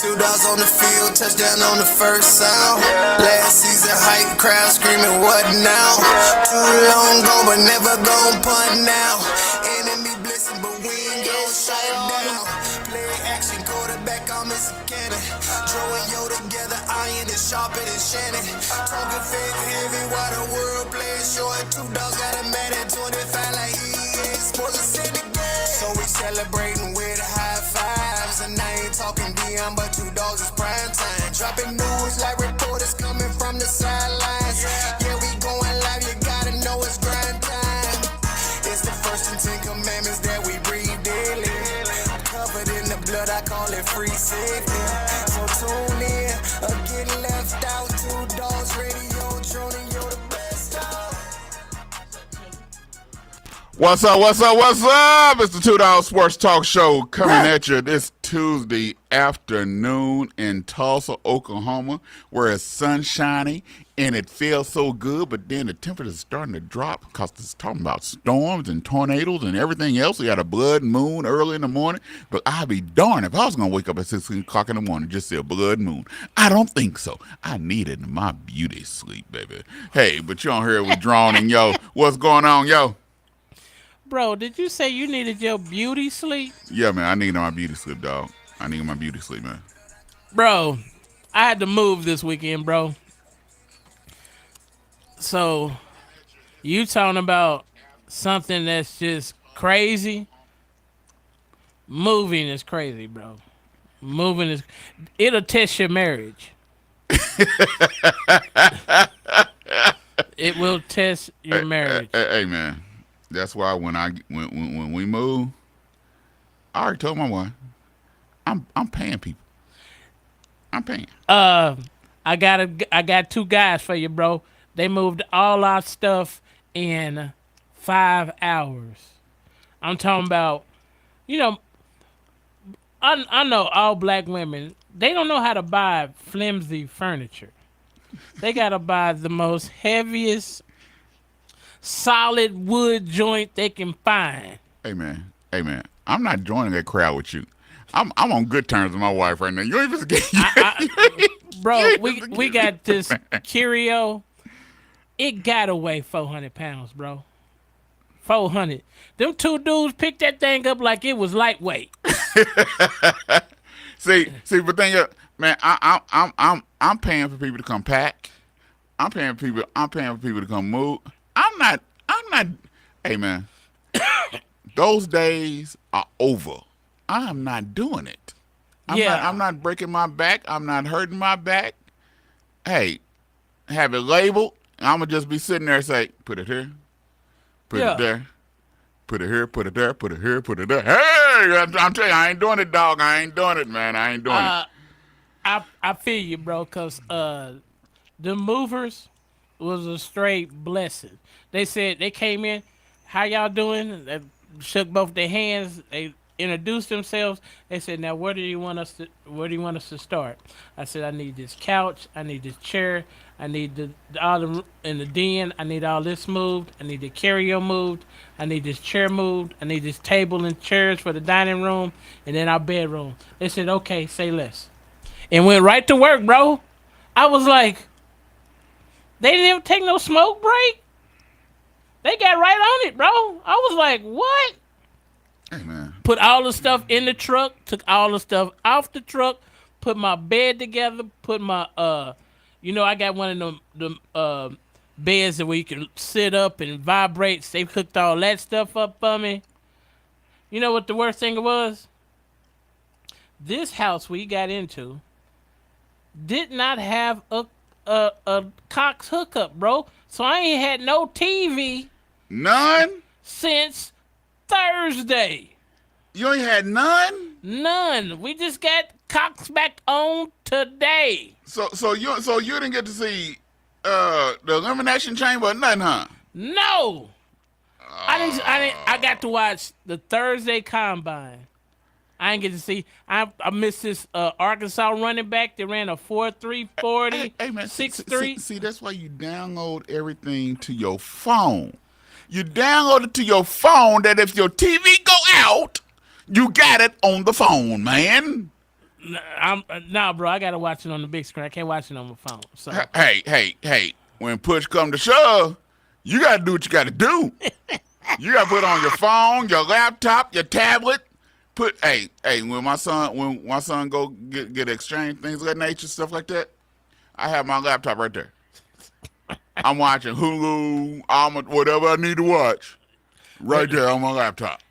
Two dogs on the field, touchdown on the first sound. Last season hype, crowd screaming, what now? Too long gone, but never gon' punt now. Enemy blitzing, but we ain't gon' shut down. Play action, quarterback, I'm Mr. Cannon. Joe and Yo together, iron is sharper than Shannon. Talking fake heavy while the world plays short. Two dogs got a man at 25 like EA Sports in the game. So we celebrating with high fives. And I ain't talking Dion, but two dogs is prime time. Dropping news like reporters coming from the sidelines. Yeah, we going live, you gotta know it's grind time. It's the first and 10 commandments that we breathe daily. Covered in the blood, I call it free safety. So tune in, or get left out. Two dogs radio, droning, yo the best out. What's up, what's up, what's up? It's the Two Dogs Sports Talk Show coming at you this Tuesday afternoon in Tulsa, Oklahoma, where it's sunshiny and it feels so good, but then the temperature is starting to drop because it's talking about storms and tornadoes and everything else. We got a blood moon early in the morning, but I'd be darned if I was going to wake up at 6 o'clock in the morning and just see a blood moon. I don't think so. I needed my beauty sleep, baby. Hey, but you don't hear it with droning, yo. What's going on, yo? Bro, did you say you needed your beauty sleep? Yeah, man, I need my beauty sleep, dog. I need my beauty sleep, man. Bro, I had to move this weekend, bro. So, you talking about something that's just crazy? Moving is crazy, bro. Moving is... It'll test your marriage. It will test your marriage. Hey, man. That's why when we move, I already told my wife, I'm paying people. I'm paying. I got two guys for you, bro. They moved all our stuff in 5 hours. I'm talking about, I know all black women, they don't know how to buy flimsy furniture. They got to buy the most heaviest solid wood joint they can find. Hey man, I'm not joining that crowd with you. I'm on good terms with my wife right now. You ain't even bro, we got this curio. It gotta weigh 400 pounds, bro. 400. Them two dudes picked that thing up like it was lightweight. see, but then man, I'm paying for people to come pack. I'm paying for people to come move. I'm not, hey man, those days are over. I'm not doing it. I'm not breaking my back. I'm not hurting my back. Hey, have it labeled. I'm going to just be sitting there and say, put it here, put it there, put it here, put it there, put it here, put it there. Hey, I'm telling you, I ain't doing it, dog. I ain't doing it, man. I ain't doing it. I feel you, bro, because the movers was a straight blessing. They said they came in, how y'all doing? They shook both their hands. They introduced themselves. They said, now where do you want us to start? I said, I need this couch, I need this chair, I need in the den, I need all this moved, I need the carrier moved, I need this chair moved, I need this table and chairs for the dining room, and then our bedroom. They said, okay, say less. And went right to work, bro. I was like, they didn't even take no smoke break. They got right on it, bro. I was like, what? Hey, man. Put all the stuff in the truck, took all the stuff off the truck, put my bed together, put my, I got one of them beds that where you can sit up and vibrate. They cooked all that stuff up for me. You know what the worst thing was? This house we got into did not have a Cox hookup, bro. So I ain't had no TV. None? Since Thursday. You ain't had none? None. We just got Cox back on today. So you didn't get to see the Elimination Chamber or nothing, huh? No. I got to watch the Thursday Combine. I didn't get to see. I missed this Arkansas running back that ran a 4.3 40, hey man, 6.3. See, that's why you download everything to your phone. You download it to your phone that if your TV go out, you got it on the phone, man. Nah, bro. I gotta watch it on the big screen. I can't watch it on my phone. So Hey. When push come to shove, you got to do what you got to do. You got to put on your phone, your laptop, your tablet. When my son go get exchange things of that nature, stuff like that, I have my laptop right there. I'm watching Hulu, whatever I need to watch, right there on my laptop.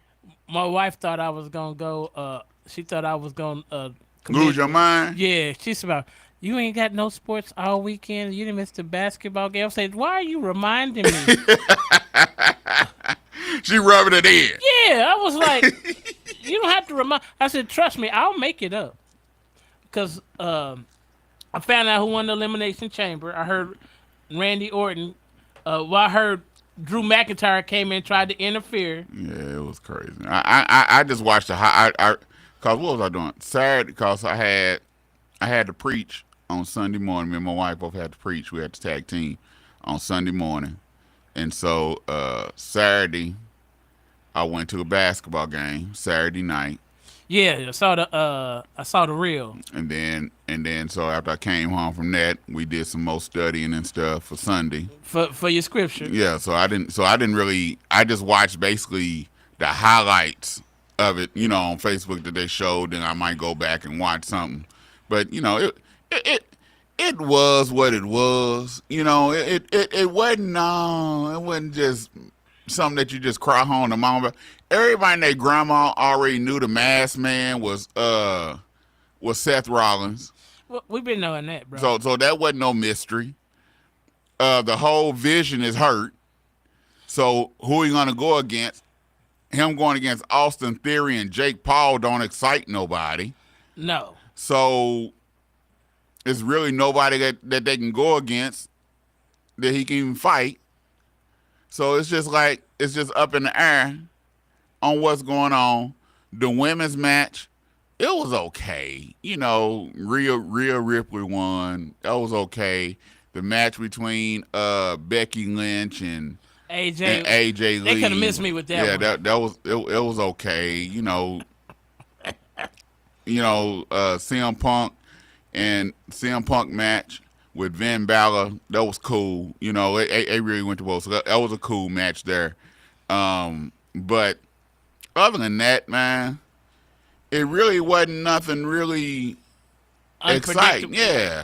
my wife thought I was gonna go. She thought I was gonna Lose your mind? Yeah, she's about. You ain't got no sports all weekend. You didn't miss the basketball game. I said, why are you reminding me? She rubbing it in. Yeah, I was like, you don't have to remind. I said, trust me, I'll make it up. Because I found out who won the Elimination Chamber. I heard Randy Orton. I heard Drew McIntyre came in and tried to interfere. Yeah, it was crazy. I just watched cause what was I doing Saturday? Cause I had to preach on Sunday morning. Me and my wife both had to preach. We had to tag team on Sunday morning, and so Saturday I went to a basketball game Saturday night. Yeah, I saw the reel. And then so after I came home from that, we did some more studying and stuff for Sunday. For your scripture. Yeah, so I didn't really, I just watched basically the highlights of it, on Facebook that they showed, and I might go back and watch something. But it was what it was. It wasn't just something that you just cry home to mama about. Everybody and their grandma already knew the masked man was Seth Rollins. Well, we've been knowing that, bro. So that wasn't no mystery. The whole vision is hurt. So who are you gonna go against? Him going against Austin Theory and Jake Paul don't excite nobody. No. So it's really nobody that they can go against that he can even fight. So it's just up in the air on what's going on. The women's match, it was okay. Rhea Ripley won. That was okay. The match between Becky Lynch and AJ Lee. They could have missed me with that. Yeah, one. that was it was okay. CM Punk match with Finn Balor, that was cool. It really went to both. So that was a cool match there. But other than that, man, it really wasn't nothing really exciting. Yeah.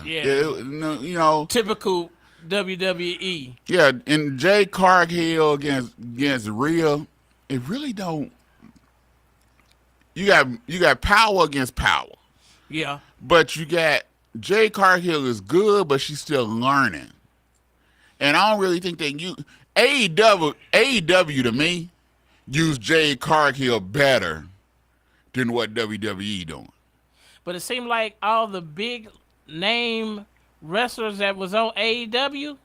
Typical WWE. Yeah, and Jay Cargill against Rhea, it really don't. You got power against power. Yeah. But you got Jay Cargill is good, but she's still learning. And I don't really think that AEW to me use Jay Cargill better than what WWE doing. But it seemed like all the big name wrestlers that was on AEW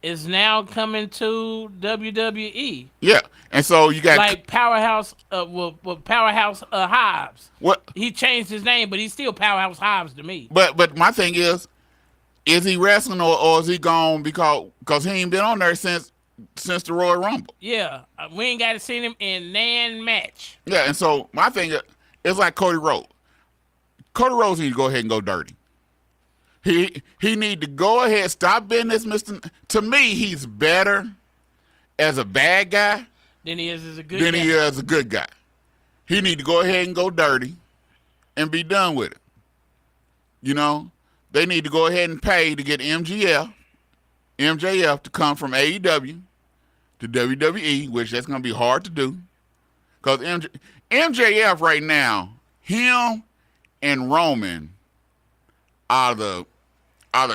is now coming to WWE. Yeah, and so you got like Powerhouse, Powerhouse Hobbs. What he changed his name, but he's still Powerhouse Hobbs to me. But my thing is he wrestling or is he gone because he ain't been on there since the Royal Rumble? Yeah, we ain't got to see him in nan match. Yeah, and so my thing is like Cody Rhodes. Cody Rhodes need to go ahead and go dirty. He need to go ahead, stop being this Mr. To me, he's better as a bad guy than he is as a good guy. He is a good guy. He need to go ahead and go dirty and be done with it. They need to go ahead and pay to get MJF to come from AEW to WWE, which that's going to be hard to do. Because MJF right now, him and Roman are the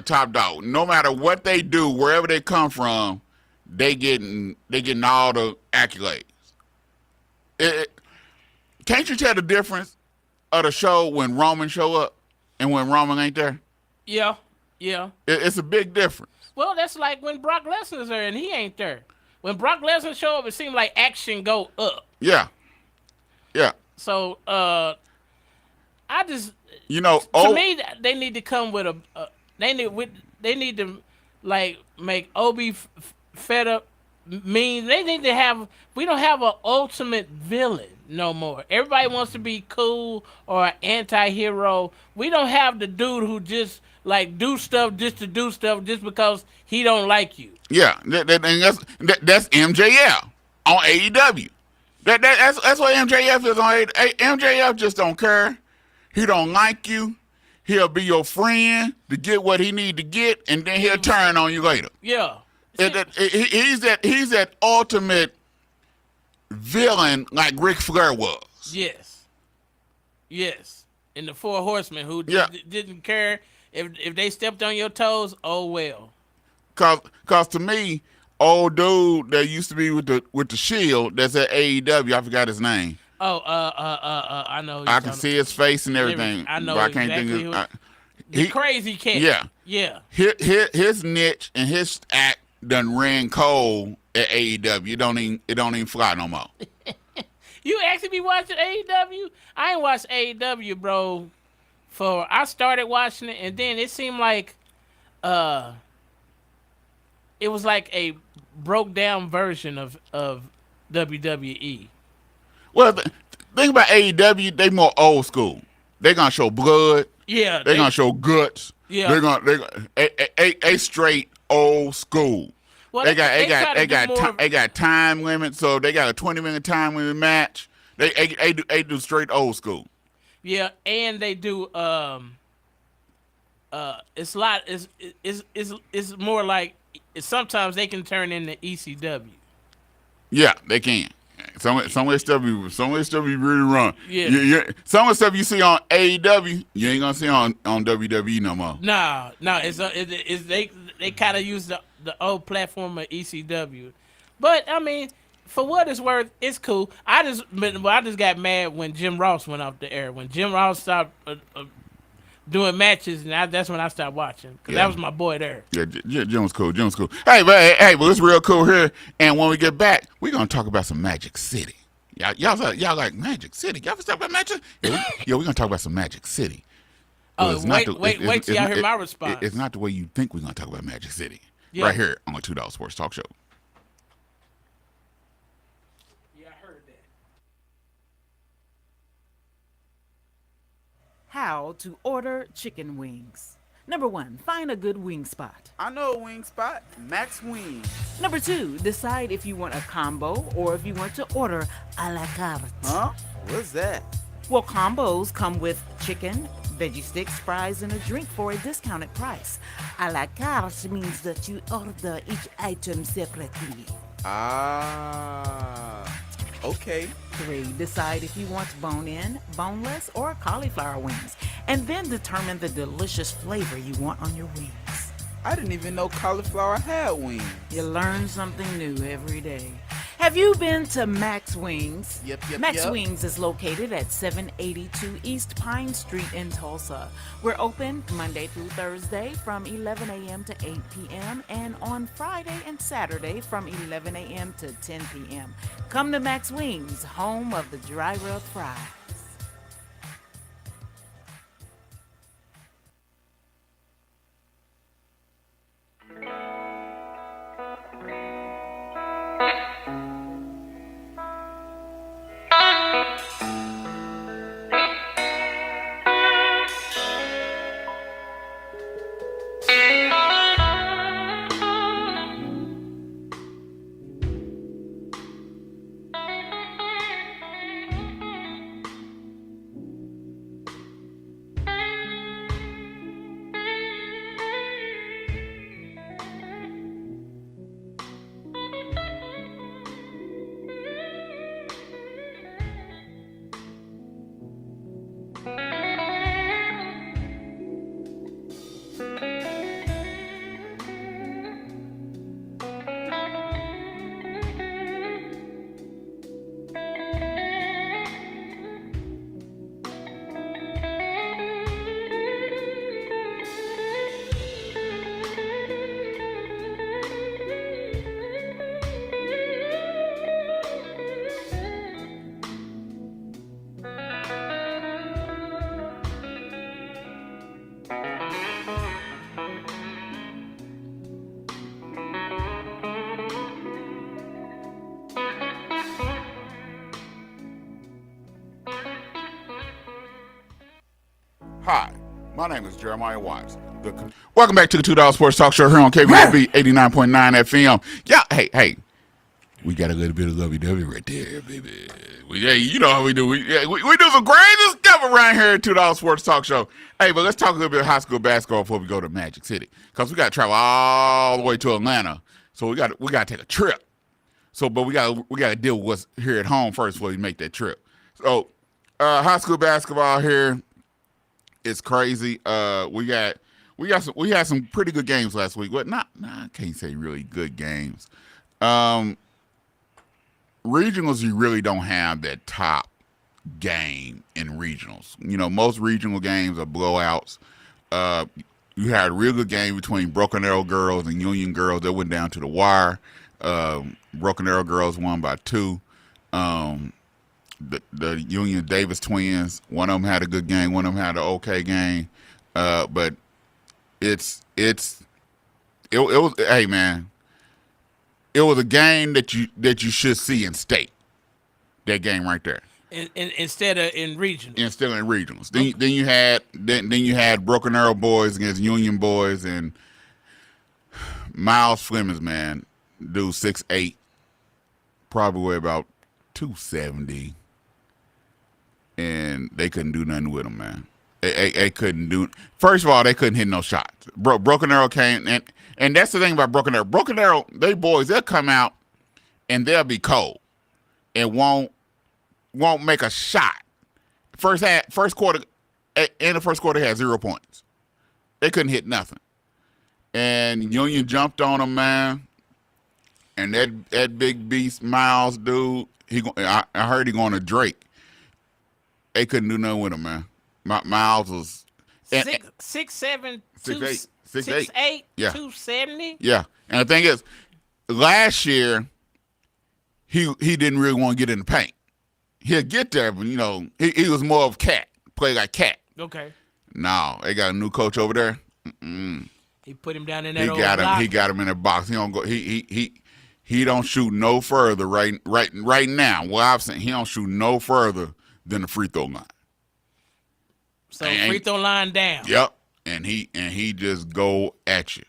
top dog. No matter what they do, wherever they come from, they getting all the accolades. Can't you tell the difference of the show when Roman show up and when Roman ain't there? Yeah. It's a big difference. Well, that's like when Brock Lesnar's there and he ain't there. When Brock Lesnar show up, it seems like action go up. Yeah. So, I just to me they need to come with they need to like make Obi fed up mean. They need to have we don't have an ultimate villain. no more. Everybody wants to be cool or an anti-hero. We don't have the dude who just like do stuff just to do stuff just because he don't like you. Yeah, and that's MJF on AEW. That's what MJF is on AEW. MJF just don't care. He don't like you. He'll be your friend to get what he need to get, and then he'll turn on you later. Yeah. He's that ultimate villain like Ric Flair was. Yes. Yes. And the Four Horsemen who didn't care if they stepped on your toes, oh well. Cause to me, old dude that used to be with the Shield that's at AEW, I forgot his name. Oh, I know. I can see his face and everything. I know but I can't exactly think of the crazy cat. Yeah. Yeah. His niche and his act done ran cold at AEW. It don't even fly no more. You actually be watching AEW? I ain't watched AEW, bro. I started watching it, and then it seemed like it was like a broke down version of WWE. Well, the thing about AEW, they more old school. They gonna show blood. Yeah, they gonna show guts. Yeah, they gonna a straight old school. Well, they got time limits, so they got a 20-minute time limit match. They do straight old school. Yeah, and they do it's a lot. It's more like sometimes they can turn into ECW. Yeah, they can. Some of the stuff be really wrong. Yeah. Some of the stuff you see on AEW, you ain't gonna see on WWE no more. No, it's they kind of use the old platform of ECW, but I mean, for what it's worth, it's cool. I just got mad when Jim Ross went off the air. When Jim Ross stopped doing matches, and that's when I stopped watching because that was my boy there. Yeah, Jim was cool. Hey, but it's real cool here. And when we get back, we're gonna talk about some Magic City. Y'all like Magic City? Y'all ever talk about Magic? Yeah, we're gonna talk about some Magic City. Oh, wait till y'all hear my response. It's not the way you think we're gonna talk about Magic City. Yeah. Right here on the $2 Sports Talk Show. Yeah, I heard that. How to order chicken wings. Number 1, find a good wing spot. I know a wing spot, Max Wings. Number 2, decide if you want a combo or if you want to order a la carte. Huh? What's that? Well, combos come with chicken, veggie sticks, fries, and a drink for a discounted price. A la carte means that you order each item separately. Ah, okay. 3, decide if you want bone-in, boneless, or cauliflower wings, and then determine the delicious flavor you want on your wings. I didn't even know cauliflower had wings. You learn something new every day. Have you been to Max Wings? Yep. Max Wings is located at 782 East Pine Street in Tulsa. We're open Monday through Thursday from 11 a.m. to 8 p.m. and on Friday and Saturday from 11 a.m. to 10 p.m. Come to Max Wings, home of the dry rub fries. Hi, my name is Jeremiah Watts. Welcome back to the $2 Sports Talk Show here on KBOB 89.9 FM. Yeah, hey, we got a little bit of lovey-dovey right there, baby. You know how we do. We do some crazy stuff around here at $2 Sports Talk Show. Hey, but let's talk a little bit of high school basketball before we go to Magic City, because we got to travel all the way to Atlanta. So we got to take a trip. So, but we got to deal with what's here at home first before we make that trip. So, high school basketball here is crazy. We had some pretty good games last week. But I can't say really good games. Regionals, you really don't have that top game in regionals. You know, most regional games are blowouts. You had a real good game between Broken Arrow girls and Union girls that went down to the wire. Broken Arrow girls won by 2. The Union Davis twins, one of them had a good game, one of them had an okay game. But it was, hey man, it was a game that you should see in state. That game right there. Instead of in regionals. Instead of in regionals. Then you had Broken Arrow boys against Union boys, and Miles Flemings, man, dude 6'8", probably weigh about 270, and they couldn't do nothing with him, man. They couldn't do. First of all, they couldn't hit no shots. Broken Arrow came, and that's the thing about Broken Arrow. Broken Arrow, they boys, they'll come out and they'll be cold and won't make a shot. In the first quarter, they had 0 points. They couldn't hit nothing. And Union jumped on them, man. And that big beast Miles dude, I heard he going to Drake. They couldn't do nothing with him, man. Miles was 6'7", 6'8", yeah, 270. Yeah, and the thing is, last year he didn't really want to get in the paint. He'll get there, but you know he was more of cat, play like cat. Okay. No, they got a new coach over there. He put him down in that old block. He got him in a box. He don't go. He don't shoot no further right now. Well, I've seen he don't shoot no further than the free throw line. So free throw line down. Yep. And he just go at you.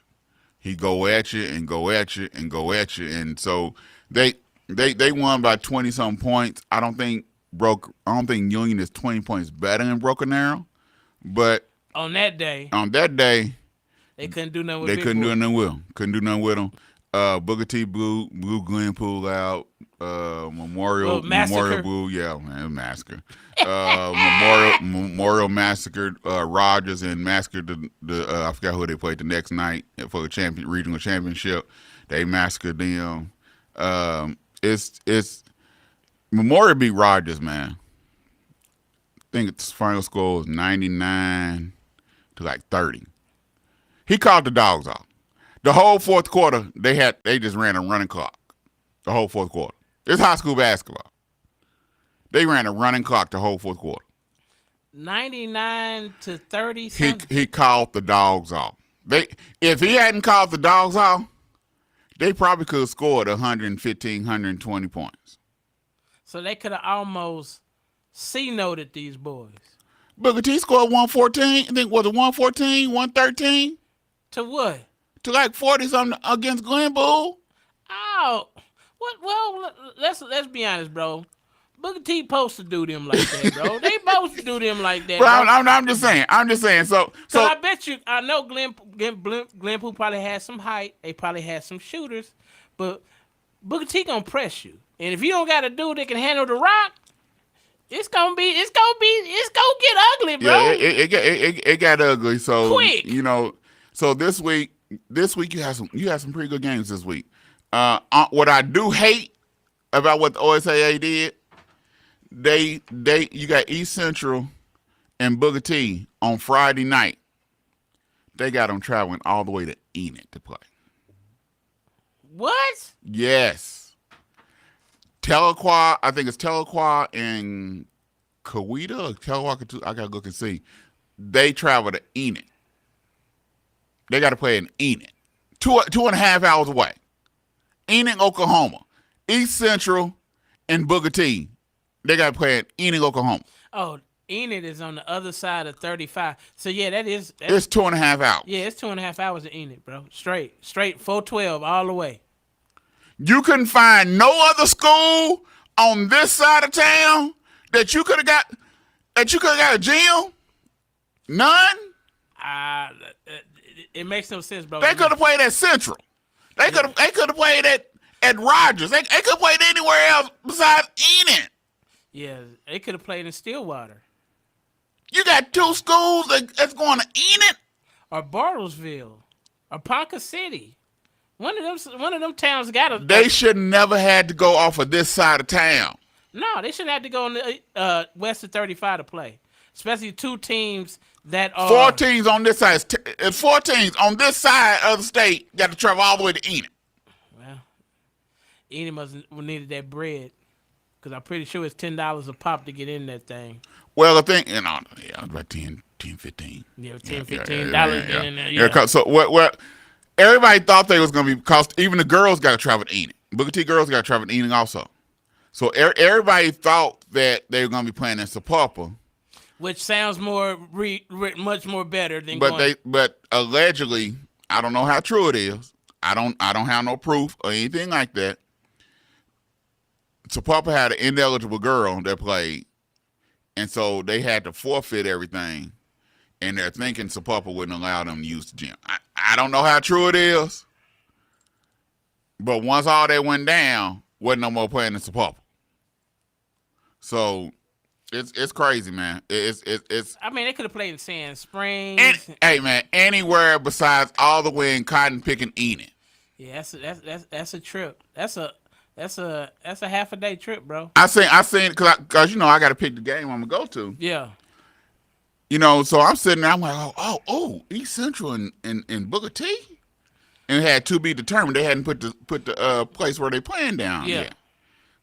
He go at you and go at you and go at you. And so they won by 20-some points. I don't think Union is 20 points better than Broken Arrow. But on that day they couldn't do nothing with him. Couldn't do nothing with him. Booker T blew Glenpool out. Memorial blew, yeah, man, massacre. Memorial massacred Rogers and massacred the I forgot who they played the next night for the regional championship. They massacred them. It's Memorial beat Rogers, man. I think its final score was 99 to like 30. He called the Dawgs off. The whole fourth quarter, they just ran a running clock. The whole fourth quarter. It's high school basketball. They ran a running clock the whole fourth quarter. 99 to 30. He called the Dawgs off. If he hadn't called the Dawgs off, they probably could have scored 115, 120 points. So they could have almost C-noted these boys. Booker T scored 114. I think was it 114, 113? To what? To like 40-something against Glenpool. Oh, what? Well, let's be honest, bro. Booker T supposed to do them like that, bro. They supposed to do them like that. Bro, I'm just saying. So I bet you, I know Glenpool probably had some height. They probably had some shooters, but Booker T gonna press you, and if you don't got a dude that can handle the rock, it's gonna get ugly, bro. Yeah, it got ugly. So quick, you know. So this week you had some pretty good games this week. What I do hate about what the OSAA did, you got East Central and Booker T on Friday night. They got them traveling all the way to Enid to play. What? Yes. Tahlequah, I think it's Tahlequah and Coweta or Tahlequah. I gotta look and see. They travel to Enid. They got to play in Enid, 2.5 hours away. Enid, Oklahoma. East Central and Booker T. They got to play in Enid, Oklahoma. Oh, Enid is on the other side of 35. So yeah, that's It's 2.5 hours. yeah, it's 2.5 hours to Enid, bro. Straight 412 all the way. You couldn't find no other school on this side of town that you could have got a gym. None. Uh, it makes no sense, bro. They could have played at Central. They could have played at Rogers. They could have played anywhere else besides Enid. Yeah, they could have played in Stillwater You got two schools that's going to Enid. or Bartlesville or Ponca City. One of them towns got a. They should never had to go off of this side of town. No, they shouldn't have to go on the west of 35 to play. Especially two teams that are 4 teams on this side. 4 teams on this side of the state got to travel all the way to Enid. Well, Enid must have needed that bread because I'm pretty sure it's $10 a pop to get in that thing. Well, I think about 10, 15. Yeah, $10, Yeah, $15 yeah. get in there. Yeah. 'Cause so what? Everybody thought they was gonna be because even the girls got to travel to Enid. Booker T girls got to travel to Enid also. So everybody thought that they were gonna be playing in Sapulpa. Which sounds much more better than going. But allegedly, I don't know how true it is. I don't have no proof or anything like that. Sapulpa had an ineligible girl that played, and so they had to forfeit everything. And they're thinking Sapulpa wouldn't allow them to use the gym. I don't know how true it is, but once all that went down, wasn't no more playing in Sapulpa. So it's crazy, man. It's. I mean, they could have played in Sand Springs. Hey, man, anywhere besides all the way in cotton picking Enid. Yeah, that's a trip. That's a half a day trip, bro. I seen because I got to pick the game I'm gonna go to. Yeah. So I'm sitting there. I'm like, oh, East Central and Booker T, and it had to be determined. They hadn't put the place where they playing down Yeah. yet.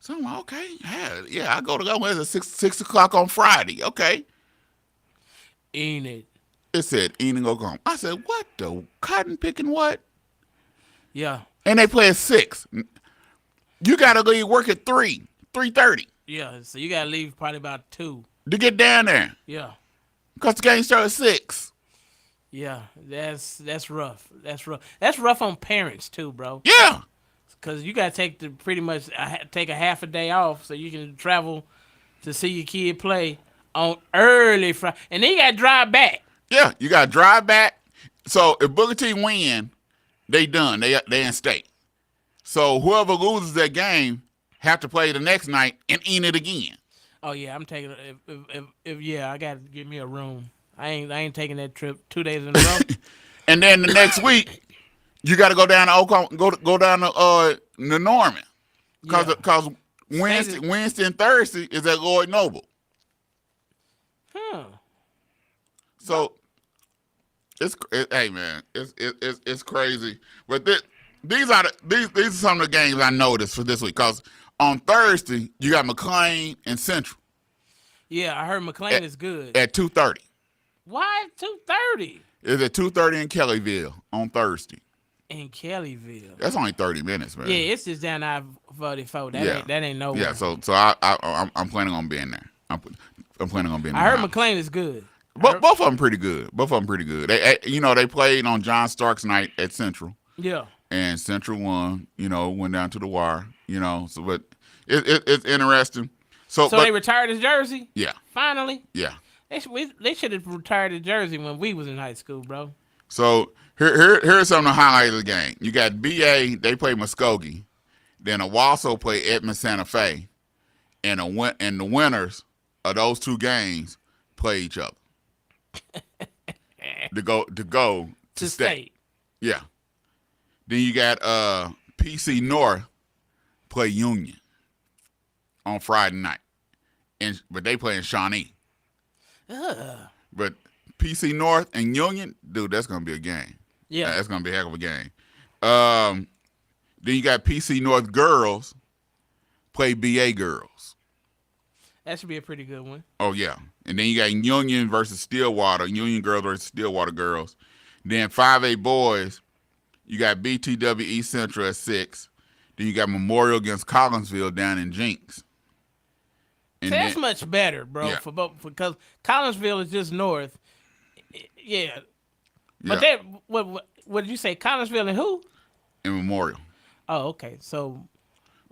So I'm like, okay, yeah, I go to go. It's at 6 o'clock on Friday. Okay. Enid. It said Enid Oklahoma. I said, what the cotton picking what? Yeah. And they play at 6. You gotta leave work at 3:30 Yeah. So you gotta leave probably about 2. to get down there. Yeah. Because the game starts at 6. Yeah. That's rough. That's rough. That's rough on parents too, bro. Yeah. Because you gotta take a half a day off so you can travel to see your kid play on early Friday, and then you gotta drive back. Yeah, you got to drive back. So if Booker T win, they done. They in state. So whoever loses that game have to play the next night and end it again. Oh yeah, I'm taking if I gotta get me a room. I ain't taking that trip 2 days in a row. And then the next week, you got to go down to Oklahoma, go down to Norman, because Wednesday and Thursday is at Lloyd Noble. Huh. So hey man, it's crazy. But these are some of the games I noticed for this week. Cause on Thursday you got McLean and Central. Yeah, I heard McLean is good. At 2:30. Why 2:30? It's at 2:30 in Kellyville on Thursday. In Kellyville. That's only 30 minutes, man. Yeah, it's just down I-44. That ain't nowhere. Yeah, so I'm planning on being there. I'm planning on being there. I heard McLean is good. Both of them pretty good. They played on John Stark's night at Central. Yeah. And Central won. Went down to the wire. So but it's interesting. So they retired his jersey. Yeah. Finally. Yeah. They should have retired his jersey when we was in high school, bro. So here's some of the highlights of the game. You got BA. They play Muskogee. Then Owasso play Edmond Santa Fe, and the winners of those 2 games play each other to go to state. Yeah. Then you got PC North play Union on Friday night, but they play in Shawnee. But PC North and Union, dude, that's gonna be a game. Yeah, that's gonna be a heck of a game. Then you got PC North girls play BA girls. That should be a pretty good one. Oh yeah, and then you got Union versus Stillwater, Union girls versus Stillwater girls. Then 5A boys, you got BTW East Central at 6. Then you got Memorial against Collinsville down in Jinx. And So that's then, much better, bro. Yeah. For both, because Collinsville is just north. Yeah, but yeah, that what did you say? Collinsville and who? in Memorial. Oh, okay. So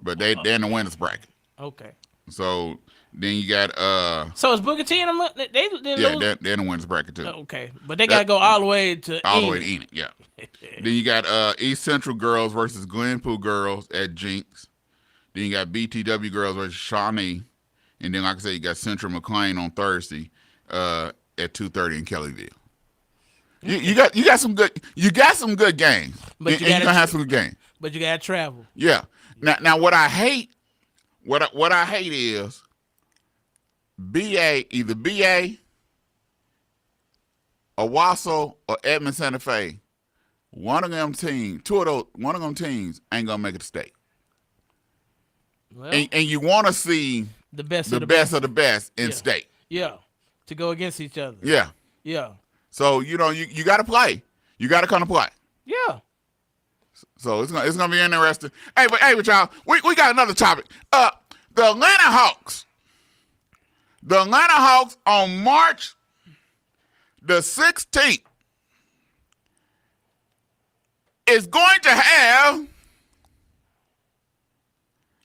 But they're in the winners bracket. okay. So then you got So is Booker T and them? They yeah, lose? they're in the winners bracket too. Okay, but they gotta go all the way to All the way to Enid. Enid, yeah. Then you got East Central girls versus Glenpool girls at Jinx. Then you got BTW girls versus Shawnee. And then, like I said, you got Central McLean on Thursday at 2:30 in Kellyville. You got some good games. But and you you're gotta gonna have some good games. But you gotta travel. Yeah. Now what I hate is either BA, Owasso, or Edmond Santa Fe. One of them teams ain't gonna make it to state. Well, And you want to see the best the of the best of the best in Yeah. state. Yeah, to go against each other. Yeah. Yeah, So you got to play. You got to come to play. yeah. So it's gonna be interesting. But y'all, we got another topic. The Atlanta Hawks. The Atlanta Hawks on March the 16th is going to have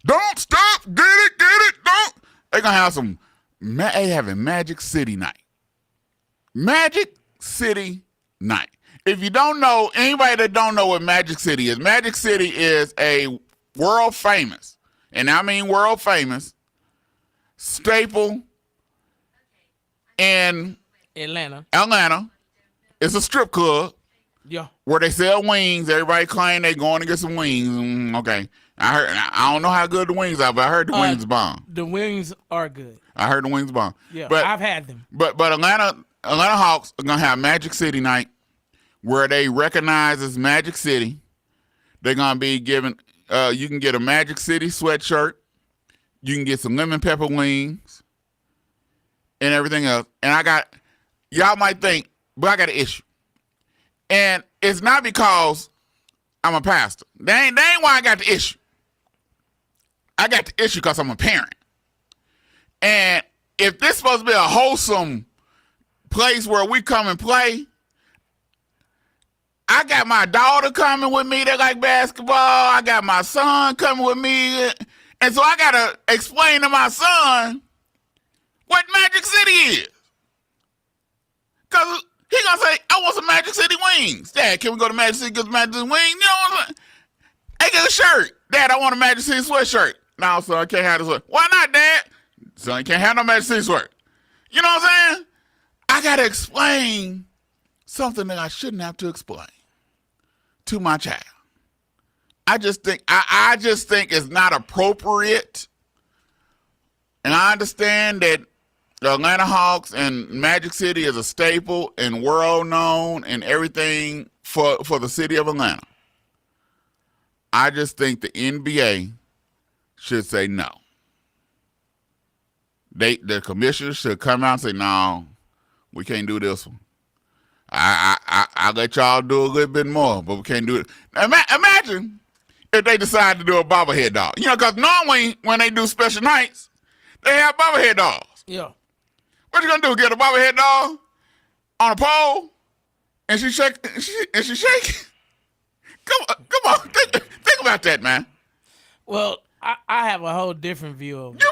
Don't Stop, Get It, Don't. They're gonna have they having Magic City night. Magic City night. If you don't know, anybody that don't know what Magic City is a world famous, and I mean world famous, staple in Atlanta. Atlanta. It's a strip club Yeah. where they sell wings. Everybody claim they going to get some wings. Okay. I don't know how good the wings are, but I heard the wings bomb. The wings are good. I heard the wings bomb. Yeah, But I've had them. But Atlanta Hawks are gonna have Magic City night, where they recognize as Magic City. They're gonna be giving. You can get a Magic City sweatshirt. You can get some lemon pepper wings, and everything else. And y'all might think, but I got an issue, and it's not because I'm a pastor. That ain't why I got the issue. I got the issue because I'm a parent, and if this supposed to be a wholesome place where we come and play, I got my daughter coming with me that like basketball. I got my son coming with me. And so I got to explain to my son what Magic City is. Because he going to say, I want some Magic City wings. Dad, can we go to Magic City and get some Magic City wings? You know what I'm saying? Hey, get a shirt. Dad, I want a Magic City sweatshirt. No, son, I can't have this sweatshirt. Why not, Dad? Son, you can't have no Magic City sweatshirt. You know what I'm saying? I got to explain something that I shouldn't have to explain to my child. I just think it's not appropriate. And I understand that the Atlanta Hawks and Magic City is a staple and world known and everything for the city of Atlanta. I just think the NBA should say no. The commissioners should come out and say, no, we can't do this one. I'll let y'all do a little bit more, but we can't do it. Imagine if they decide to do a bobblehead dog. You know, because normally when they do special nights, they have bobblehead dogs. Yeah. What you gonna do? Get a bobblehead dog on a pole, and she shake. Come on. Think about that, man. Well, I have a whole different view of it. You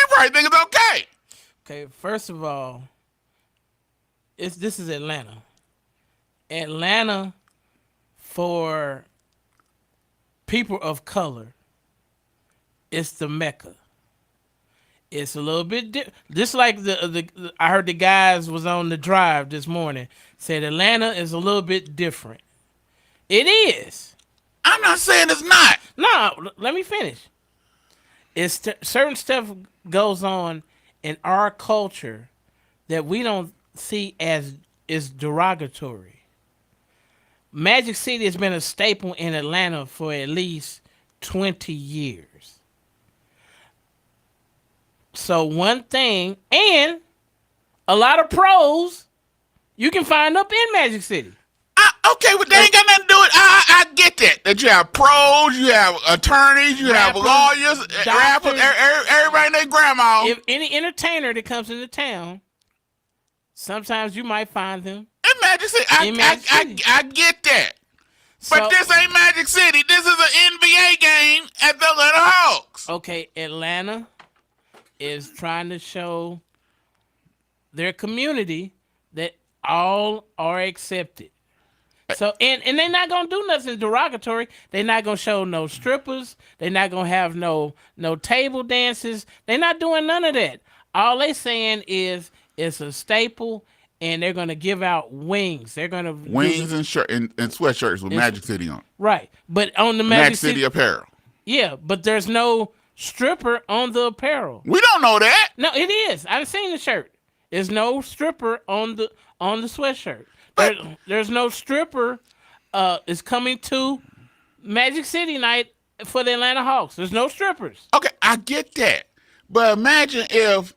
probably think it's okay. Okay, first of all, this is Atlanta. Atlanta, for people of color, it's the Mecca. It's a little bit just like the I heard the guys was on the drive this morning said Atlanta is a little bit different. It is. I'm not saying it's not. No, let me finish. It's certain stuff goes on in our culture that we don't see as is derogatory. Magic City has been a staple in Atlanta for at least 20 years. So one thing, and a lot of pros you can find up in Magic City. Okay, but they ain't got nothing to do with it. I get that. That you have pros, you have attorneys, you have Rappers, lawyers, rappers, doctors. everybody and their grandma. If any entertainer that comes into town, sometimes you might find them. In Magic City, I get that. But So- this ain't Magic City. This is an NBA game at the Atlanta Hawks. Okay, Atlanta is trying to show their community that all are accepted. So and they're not gonna do nothing derogatory. They're not gonna show no strippers. They're not gonna have no table dances. They're not doing none of that. All they saying is it's a staple, and they're gonna give out wings. They're gonna Wings and shirt and sweatshirts with Magic City on. right, but on the Magic City apparel. yeah, but there's no stripper on the apparel. We don't know that. No, it is. I've seen the shirt. There's no stripper on the sweatshirt. But- There's no stripper. Is coming to Magic City night for the Atlanta Hawks. There's no strippers. Okay, I get that. But imagine if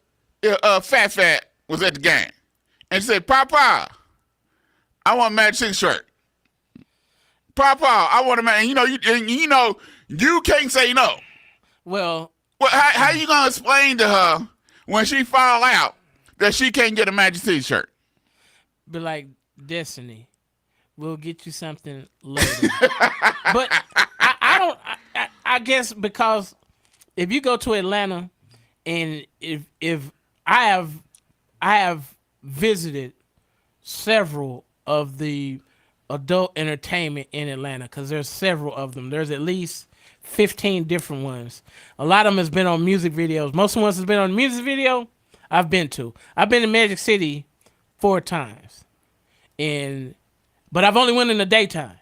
Fat was at the game and said, Papa, I want a Magic City shirt. Papa, I want a Magic. You can't say no. Well, Well, how you gonna explain to her when she fall out that she can't get a Magic City shirt? be like, Destiny, we'll get you something later. But I don't. I guess because if you go to Atlanta, and if I have visited several of the adult entertainment in Atlanta, because there's several of them. There's at least 15 different ones. A lot of them has been on music videos. Most of the ones has been on music video. I've been to Magic City 4 times, but I've only went in the daytime,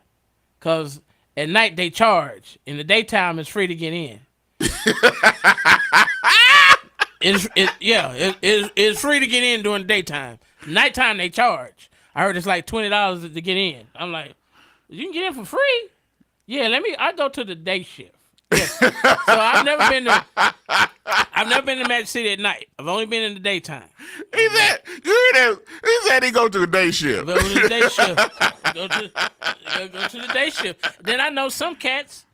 cause at night they charge. In the daytime, it's free to get in. It's free to get in during the daytime. Nighttime they charge. I heard it's like $20 to get in. I'm like, you can get in for free? Yeah, I go to the day shift. Yes. So I've never been to Magic City at night. I've only been in the daytime. He said he go to the day shift. Go to the day shift. Go to the day shift. Then I know some cats.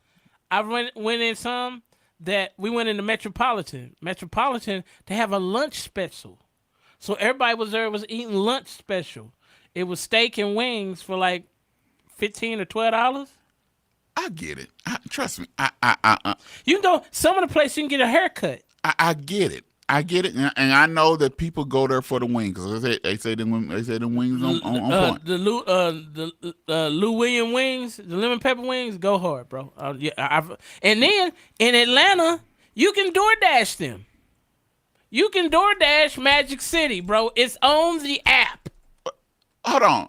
I went in some that we went into Metropolitan. Metropolitan, they have a lunch special. So everybody was eating lunch special. It was steak and wings for like $15 or $12. I get it. Trust me. You can go some of the places you can get a haircut. I get it. I get it, and I know that people go there for the wings because they say them wings on point. The Lou William wings, the lemon pepper wings, go hard, bro. And then in Atlanta, you can DoorDash them. You can DoorDash Magic City, bro. It's on the app. Hold on.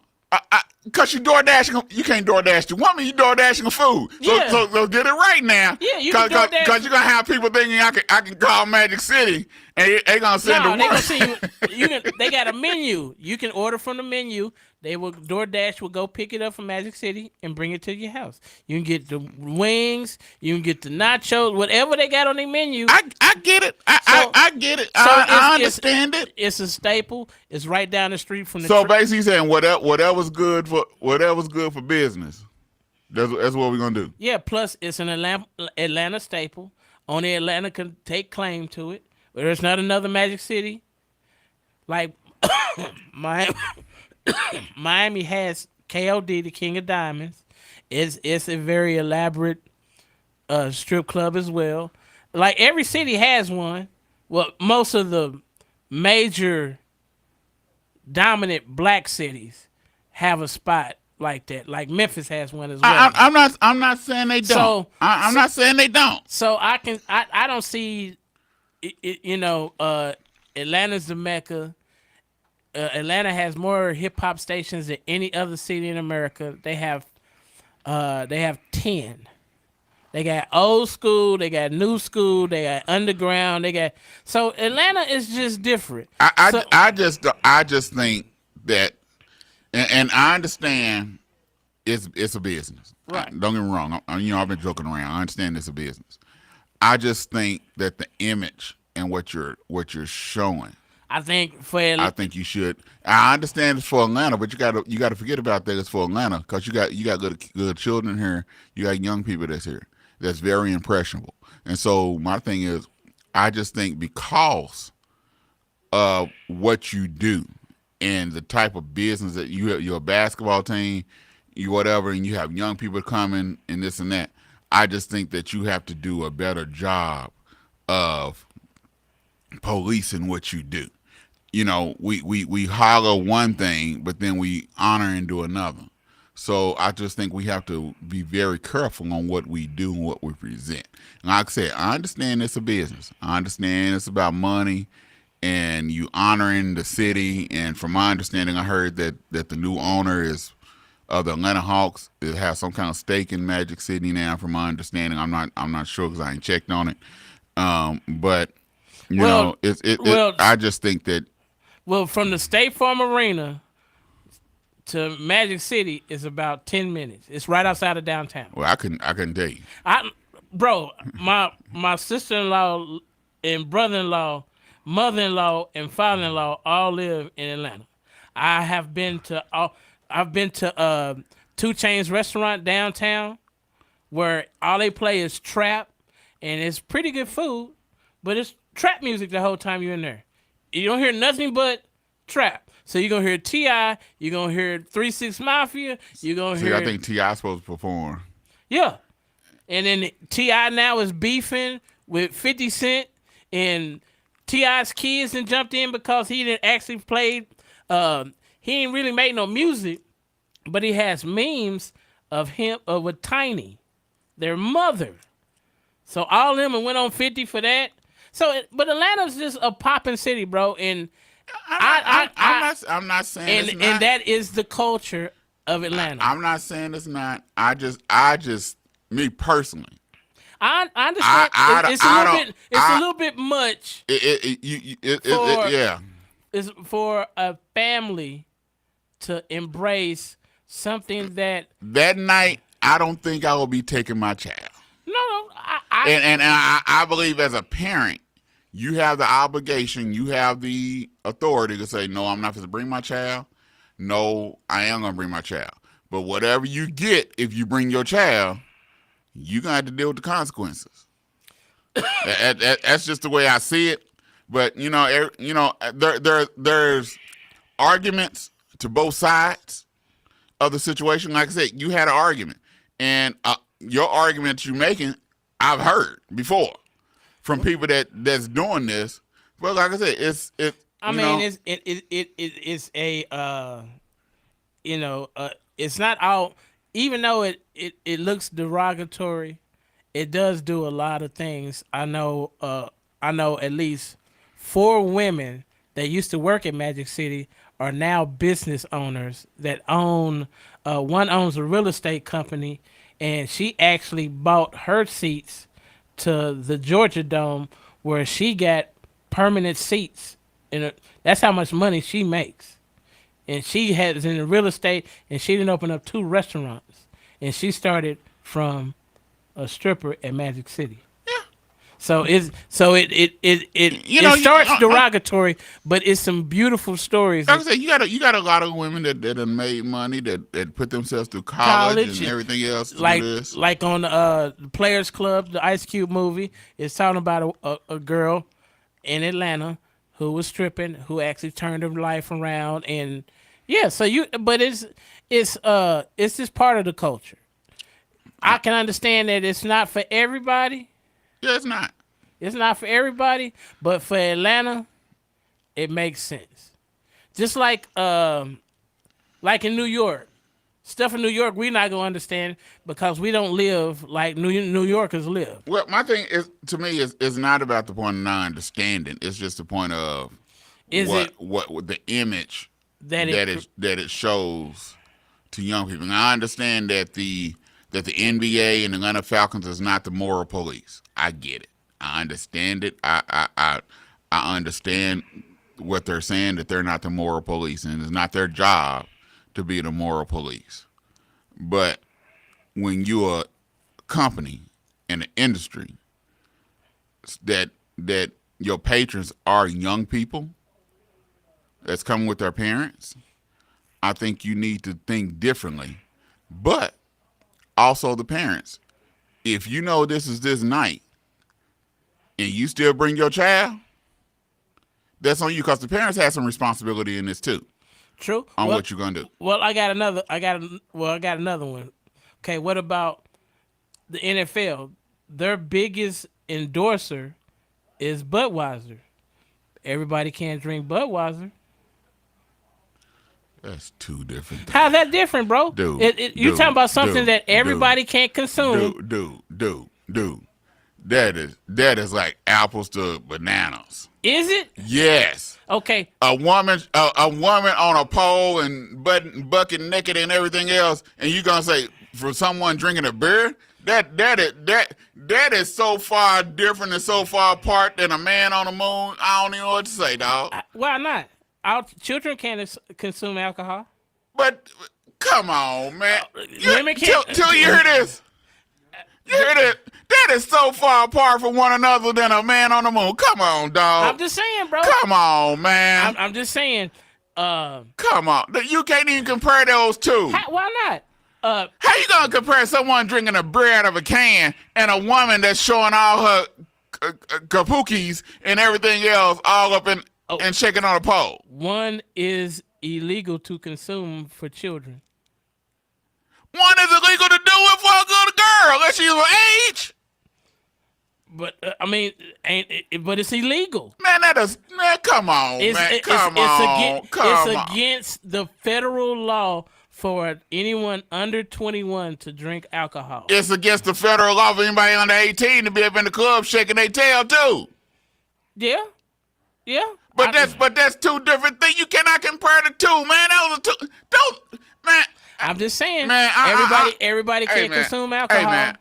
Cause you DoorDashing, you can't DoorDash the woman. You DoorDashing the food. Yeah. So get it right now. Yeah, you can DoorDash. Cause you're gonna have people thinking I can call Magic City and they gonna send No, the they woman. gonna see you. They got a menu. You can order from the menu. DoorDash will go pick it up from Magic City and bring it to your house. You can get the wings. You can get the nachos. Whatever they got on their menu. I get it. I get it. I understand it. It's a staple. It's right down the street from the. So basically, he's saying whatever's good for business. That's what we're gonna do. Yeah. Plus, it's an Atlanta staple. Only Atlanta can take claim to it. There's not another Magic City like Miami. Miami has KOD, the King of Diamonds. It's a very elaborate strip club as well. Like every city has one. Well, most of the major dominant black cities have a spot like that. Like Memphis has one as well. I'm not saying they don't. I'm not saying they don't. So I don't see Atlanta's the Mecca. Atlanta has more hip hop stations than any other city in America. They have 10. They got old school, they got new school, they got underground, so Atlanta is just different. I just think that, and I understand it's a business. Right. Don't get me wrong. I've been joking around. I understand it's a business. I just think that the image and what you're showing. I think for I think you should. I understand it's for Atlanta, but you gotta forget about that. It's for Atlanta because you got good children here. You got young people that's here. That's very impressionable. And so my thing is, I just think because of what you do and the type of business that you're a basketball team, you whatever, and you have young people coming and this and that. I just think that you have to do a better job of policing what you do. We holler one thing, but then we honor and do another. So I just think we have to be very careful on what we do and what we present. And like I said, I understand it's a business. I understand it's about money and you honoring the city. And from my understanding, I heard that the new owner is of the Atlanta Hawks. It has some kind of stake in Magic City now. From my understanding, I'm not sure because I ain't checked on it. But I just think that. Well, from the State Farm Arena to Magic City is about 10 minutes. It's right outside of downtown. Well, I couldn't tell you. Bro, my sister-in-law and brother-in-law, mother-in-law and father-in-law all live in Atlanta. I've been to 2 Chainz restaurant downtown where all they play is trap, and it's pretty good food, but it's trap music the whole time you're in there. You don't hear nothing but trap. So you're going to hear T.I., you're going to hear 3 6 Mafia, you're going to hear... I think T.I.'s supposed to perform. Yeah. And then T.I. now is beefing with 50 Cent, and T.I.'s kids and jumped in because he didn't actually play... he ain't really made no music, but he has memes of him with Tiny, their mother. So all of them went on 50 for that. So, but Atlanta's just a popping city, bro, and I'm not saying it's not. And that is the culture of Atlanta. I'm not saying it's not. I just me personally. I understand. It's a little bit much. Yeah. It's for a family to embrace something that night. I don't think I will be taking my child. No, I believe as a parent, you have the obligation, you have the authority to say, no, I'm not going to bring my child. No, I am going to bring my child. But whatever you get, if you bring your child, you're going to have to deal with the consequences. That's just the way I see it. But, there's arguments to both sides of the situation. Like I said, you had an argument. And your argument you're making, I've heard before from people that's doing this. But like I said, it's not all. Even though it looks derogatory, it does do a lot of things. I know at least 4 women that used to work at Magic City are now business owners that own. One owns a real estate company, and she actually bought her seats to the Georgia Dome, where she got permanent seats. And that's how much money she makes. And she is in the real estate, and she didn't open up 2 restaurants. And she started from a stripper at Magic City. Yeah. So it starts derogatory, but it's some beautiful stories. Like I said, you got a lot of women that have made money that put themselves through college and everything else. Like on the Players Club, the Ice Cube movie, it's talking about a girl in Atlanta who was stripping, who actually turned her life around, and but it's just part of the culture. I can understand that it's not for everybody. Yeah, it's not. It's not for everybody, but for Atlanta, it makes sense. Just like in New York. Stuff in New York we're not going to understand because we don't live like New Yorkers live. Well, my thing is, to me, is not about the point of non-understanding. It's just the point of what the image that it shows to young people. And I understand that the NBA and the Atlanta Falcons is not the moral police. I get it. I understand it. I understand what they're saying, that they're not the moral police, and it's not their job to be the moral police. But when you're a company and an industry that your patrons are young people, that's coming with their parents, I think you need to think differently. But also the parents, if you know this is this night and you still bring your child, that's on you because the parents have some responsibility in this too True. on Well, what you're gonna do. well, I got another one. Okay, what about the NFL? Their biggest endorser is Budweiser. Everybody can't drink Budweiser. That's two different things. How's that different, bro? Dude, You're talking about something dude, that everybody can't consume. Dude. That is like apples to bananas. Is it? Yes. Okay. A woman on a pole and bucket naked and everything else, and you gonna say for someone drinking a beer? That is so far different and so far apart than a man on the moon. I don't even know what to say, dog. Why not? Our children can't consume alcohol. But come on, man. Women can't. Till you hear this. You hear that? That is so far apart from one another than a man on the moon. Come on, dog. I'm just saying, bro. Come on, man. I'm just saying. Come on. You can't even compare those two. Why not? How you gonna compare someone drinking a beer out of a can and a woman that's showing all her kapukis and everything else all up and shaking on a pole? One is illegal to consume for children. One is illegal to do it for a good girl unless she's of age. But I mean, but it's illegal. Man, come on, man. Come on. It's against the federal law for anyone under 21 to drink alcohol. It's against the federal law for anybody under 18 to be up in the club shaking their tail too. Yeah. But that's two different things. You cannot compare the two, man. Man. I'm just saying, man. Everybody can't consume alcohol. Hey, man,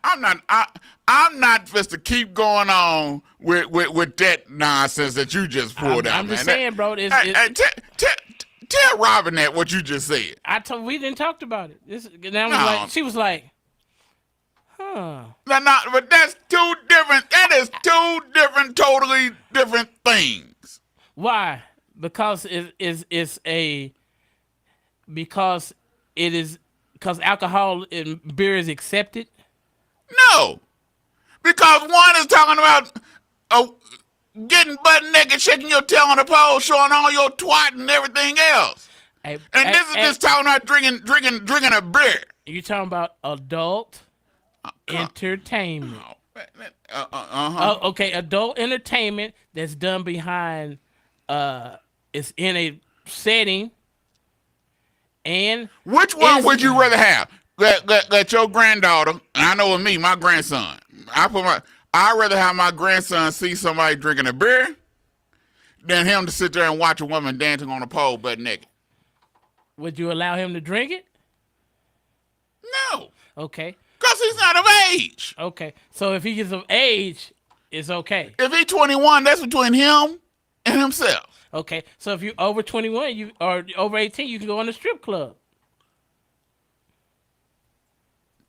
I'm not supposed to keep going on with that nonsense that you just pulled out. I'm just man. saying, bro. Tell Robin that what you just said. We didn't talk about it. She was like, huh. No, but that's two different. That is two different, totally different things. Why? Because alcohol and beer is accepted. No, because one is talking about getting butt naked, shaking your tail on the pole, showing all your twat and everything else. This is just talking about drinking a beer. You talking about adult entertainment? Okay, adult entertainment that's done behind. It's in a setting. And which one would you rather have? Let your granddaughter, and I know with me, my grandson. I'd rather have my grandson see somebody drinking a beer than him to sit there and watch a woman dancing on a pole butt naked. Would you allow him to drink it? No. Okay. Because he's not of age. Okay. So if he is of age, it's okay. If he's 21, that's between him and himself. Okay. So if you're over 21, or over 18, you can go in the strip club.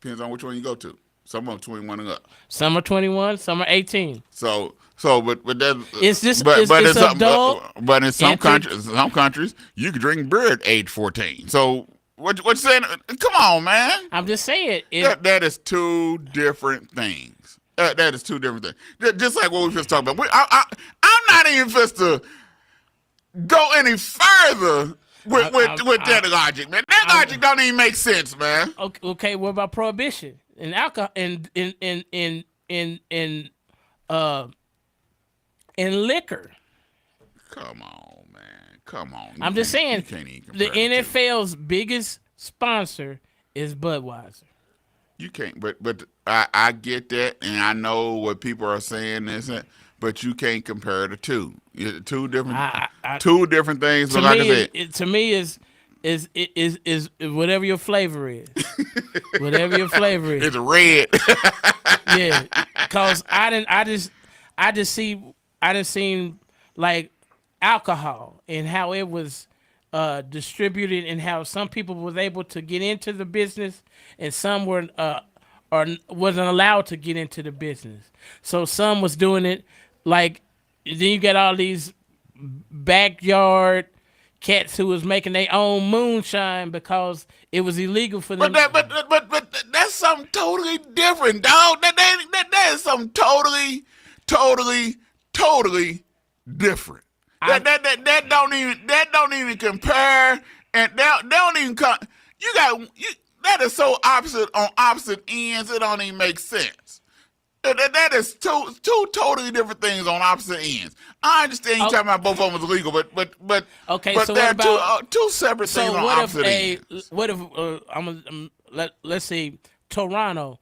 Depends on which one you go to. Some are 21 and up. Some are 21, some are 18. But that it's just but it's adult. But in some countries, you can drink beer at age 14. So what you saying? Come on, man. I'm just saying that is two different things. That is two different things. Just like what we just talked about. I'm not even supposed to go any further with that logic, man. That logic don't even make sense, man. Okay, what about prohibition and alcohol in liquor? Come on, man. Come on. I'm just saying the NFL's biggest sponsor is Budweiser. You can't, but I get that, and I know what people are saying is but you can't compare the two. Two different things. To but me, like I said, to me is whatever your flavor is. Whatever your flavor is. It's red. Yeah, cause I just seen like alcohol and how it was distributed and how some people was able to get into the business and some were or wasn't allowed to get into the business. So some was doing it like then you get all these backyard cats who was making their own moonshine because it was illegal for them. But that's something totally different, dog. That is something totally different. That don't even compare, and they don't even come. That is so opposite on opposite ends. It don't even make sense. That is two totally different things on opposite ends. I understand you talking about both of them is illegal, but Okay, but so they're what about two separate things on opposite ends. What if let's say Toronto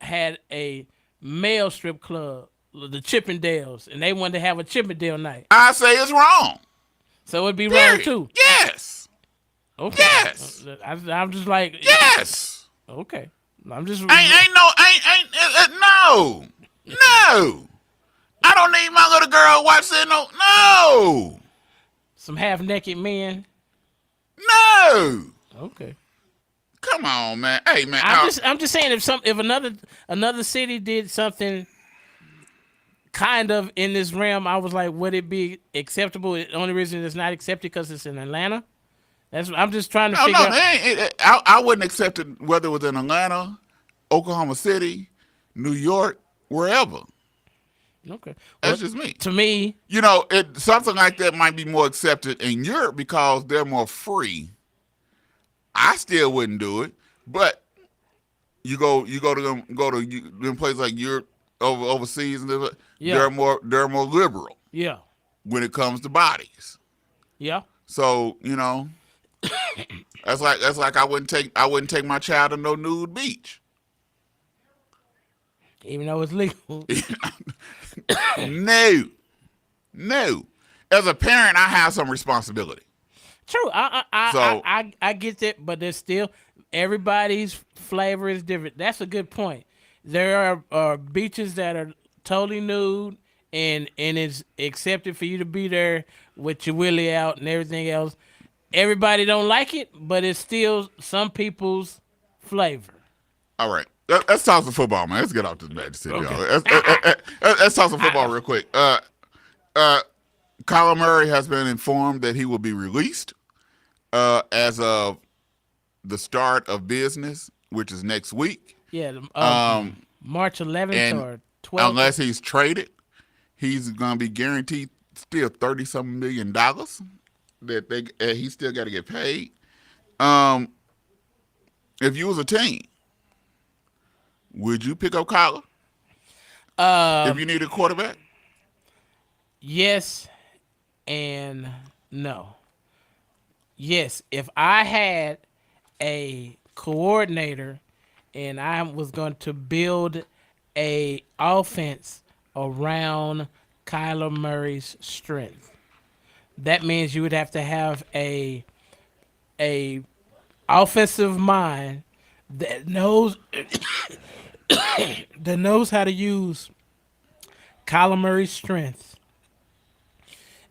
had a male strip club, the Chippendales, and they wanted to have a Chippendale night. I say it's wrong. So it'd be Period. wrong too. Yes. Okay. Yes. I'm just like Yes. Okay. I'm just No. I don't need my little girl watching no. some half naked men. No. Okay. Come on, man. Hey, man. I'm just saying if another city did something kind of in this realm, I was like, would it be acceptable? The only reason it's not accepted because it's in Atlanta. I'm just trying to figure out. I wouldn't accept it whether it was in Atlanta, Oklahoma City, New York, wherever. Okay. That's just me. To me, Something like that might be more accepted in Europe because they're more free. I still wouldn't do it, but you go to them places like Europe, overseas, and they're more liberal. Yeah. When it comes to bodies. Yeah. So that's like I wouldn't take my child to no nude beach. Even though it's legal. No. As a parent, I have some responsibility. True. I get that, but there's still everybody's flavor is different. That's a good point. There are beaches that are totally nude and it's accepted for you to be there with your willy out and everything else. Everybody don't like it, but it's still some people's flavor. All right. Let's talk some football, man. Let's get off this bad shit, y'all. Let's talk some football real quick. Kyler Murray has been informed that he will be released as of the start of business, which is next week. Yeah, March 11th or 12th. Unless he's traded, he's going to be guaranteed still $30-something million that he still got to get paid. If you was a team, would you pick up Kyler if you need a quarterback? Yes and no. Yes, if I had a coordinator and I was going to build a offense around Kyler Murray's strength, that means you would have to have a offensive mind that knows that knows how to use Kyler Murray's strengths.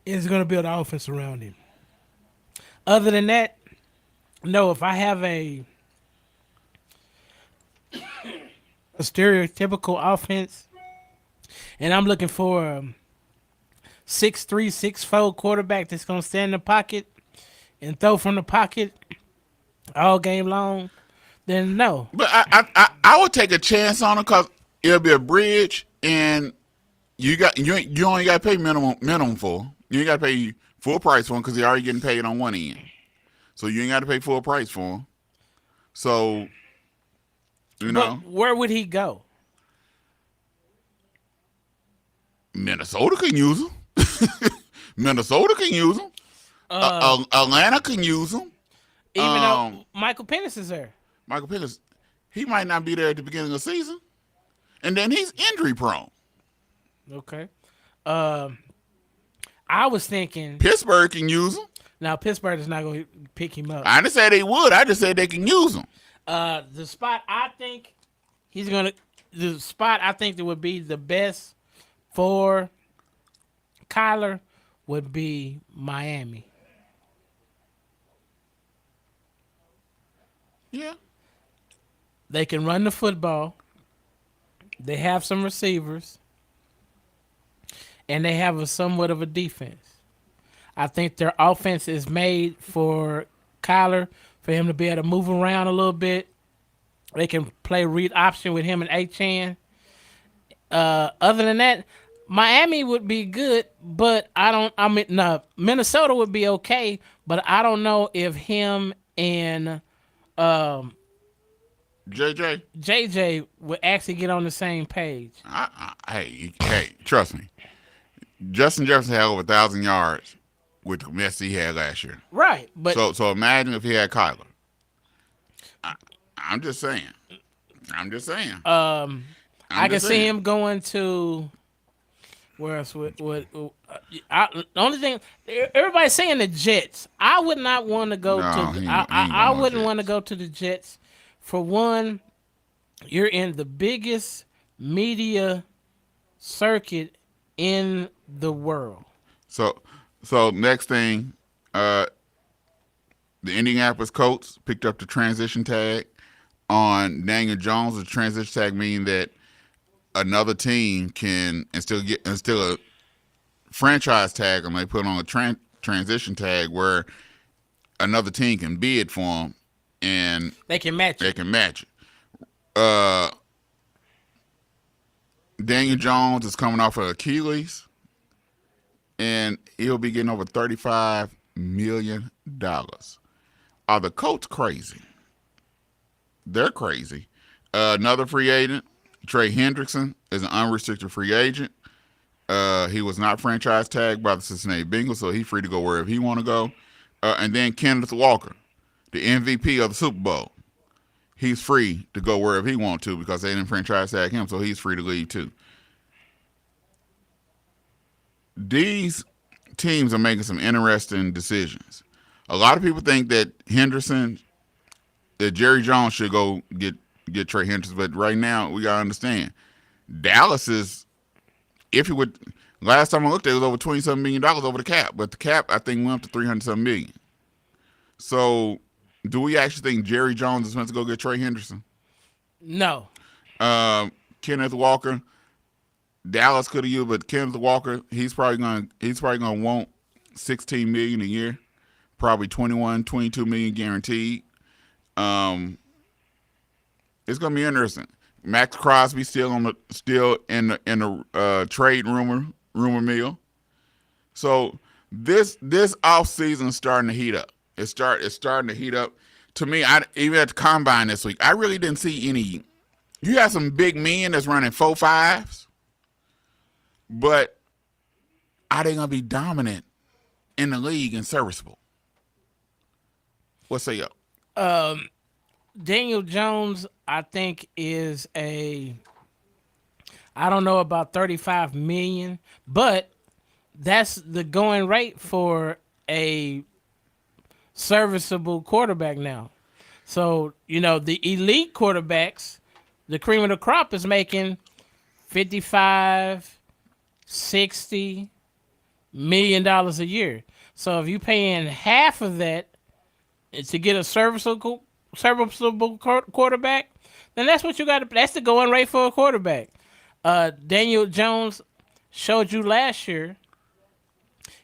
Is going to build an offense around him. Other than that, no. If I have a stereotypical offense, and I'm looking for a 6'3", 6'4" quarterback that's going to stand in the pocket and throw from the pocket all game long, then no. But I would take a chance on it because it'll be a bridge, and you only got to pay minimum for. You ain't got to pay full price for him because he's already getting paid on one end. So you ain't got to pay full price for him. So, But where would he go? Minnesota can use him. Minnesota can use him. Atlanta can use him. Even though Michael Penix is there. Michael Penix, he might not be there at the beginning of the season. And then he's injury prone. Okay. I was thinking Pittsburgh can use him. Now Pittsburgh is not going to pick him up. I didn't say they would. I just said they can use him. The spot I think that would be the best for Kyler would be Miami. Yeah. They can run the football. They have some receivers. And they have somewhat of a defense. I think their offense is made for Kyler, for him to be able to move around a little bit. They can play read option with him and Achan. Other than that, Miami would be good, but no, Minnesota would be okay, but I don't know if him and JJ. JJ would actually get on the same page. Hey, trust me. Justin Jefferson had over 1,000 yards with the mess he had last year. Right, but So imagine if he had Kyler. I'm just saying. I can see him going to where else? The only thing everybody's saying the Jets. I would not want to go I wouldn't want to go to the Jets. For one, you're in the biggest media circuit in the world. So next thing, the Indianapolis Colts picked up the transition tag on Daniel Jones. The transition tag meaning that another team can instill a franchise tag, and they put on a transition tag where another team can bid for him and they can match it. Daniel Jones is coming off of Achilles, and he'll be getting over $35 million. Are the Colts crazy? They're crazy. Another free agent, Trey Hendrickson, is an unrestricted free agent. He was not franchise tagged by the Cincinnati Bengals, so he's free to go wherever he want to go. And then Kenneth Walker, the MVP of the Super Bowl. He's free to go wherever he wants to because they didn't franchise tag him, so he's free to leave too. These teams are making some interesting decisions. A lot of people think that Jerry Jones should go get Trey Hendrickson, but right now we gotta understand, Dallas is, last time I looked at it was over $27 million over the cap, but the cap I think went up to $300-something million. So, do we actually think Jerry Jones is meant to go get Trey Hendrickson? No. Kenneth Walker, Dallas could have used, but Kenneth Walker, he's probably gonna want $16 million a year, probably $21-22 million guaranteed. It's gonna be interesting. Max Crosby still in the trade rumor mill. So this offseason is starting to heat up. It's starting to heat up. To me, even at the combine this week, I really didn't see any. You have some big men that's running 4.5s, but are they gonna be dominant in the league and serviceable? What say you? Daniel Jones, I think, is I don't know about $35 million, but that's the going rate for a serviceable quarterback now. So, the elite quarterbacks, the cream of the crop, is making $55, $60 million a year. So if you're paying half of that to get a serviceable quarterback, then that's what you got. That's the going rate for a quarterback. Daniel Jones showed you last year,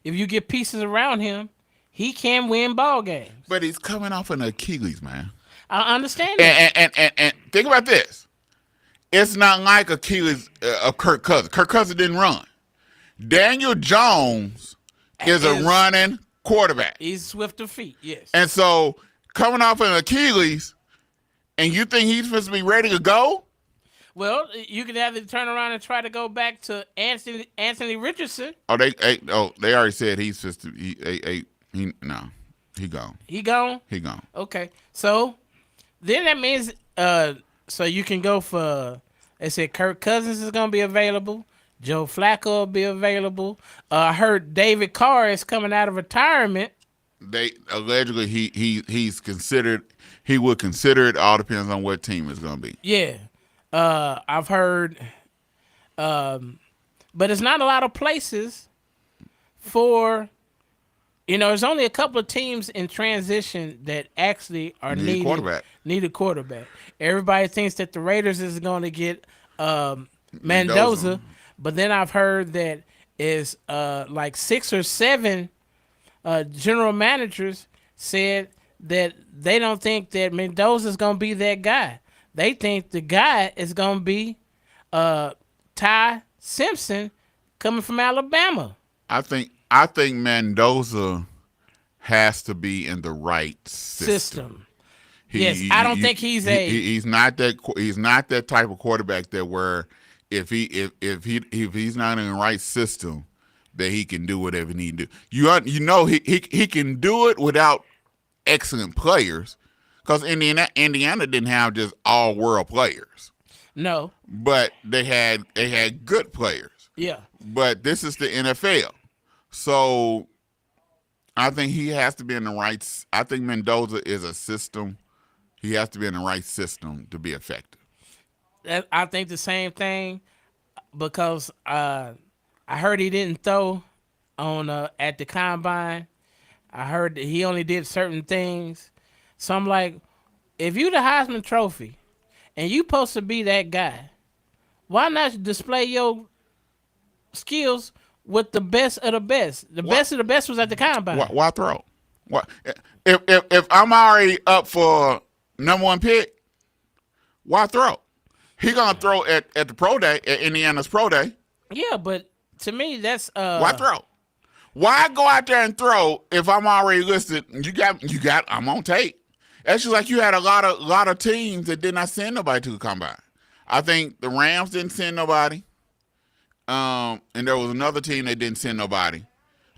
if you get pieces around him, he can win ball games. But he's coming off an Achilles, man. I understand that. And think about this. It's not like Achilles of Kirk Cousins. Kirk Cousins didn't run. Daniel Jones is a running quarterback. He's swift of feet, yes. And so coming off an Achilles, and you think he's supposed to be ready to go? Well, you could either turn around and try to go back to Anthony Richardson. They already said he's supposed to. He gone. He gone. He gone. Okay, so then that means so you can go for. They said Kirk Cousins is gonna be available. Joe Flacco will be available. I heard David Carr is coming out of retirement. They allegedly he's considered. He would consider it. All depends on what team it's gonna be. Yeah. I've heard, but it's not a lot of places for, there's only a couple of teams in transition that actually are need a quarterback. Everybody thinks that the Raiders is going to get Mendoza, but then I've heard that is like 6 or 7 general managers said that they don't think that Mendoza's going to be that guy. They think the guy is going to be Ty Simpson coming from Alabama. I think Mendoza has to be in the right system. Yes, I don't think he's he's not that type of quarterback that where if he's not in the right system that he can do whatever he need to do. You know he can do it without excellent players because Indiana didn't have just all world players. No, but they had good players. Yeah. But this is the NFL, so I think he has to be in the right. I think Mendoza is a system. He has to be in the right system to be effective. I think the same thing because I heard he didn't throw on at the combine. I heard that he only did certain things. So I'm like, if you the Heisman Trophy and you supposed to be that guy, why not display your skills with the best of the best? The best of the best was at the combine. Why throw? What if I'm already up for #1 pick? Why throw? He gonna throw at the pro day at Indiana's pro day. Yeah, but to me that's why throw? Why go out there and throw if I'm already listed? You got. I'm on tape. That's just like you had a lot of teams that did not send nobody to the combine. I think the Rams didn't send nobody, and there was another team that didn't send nobody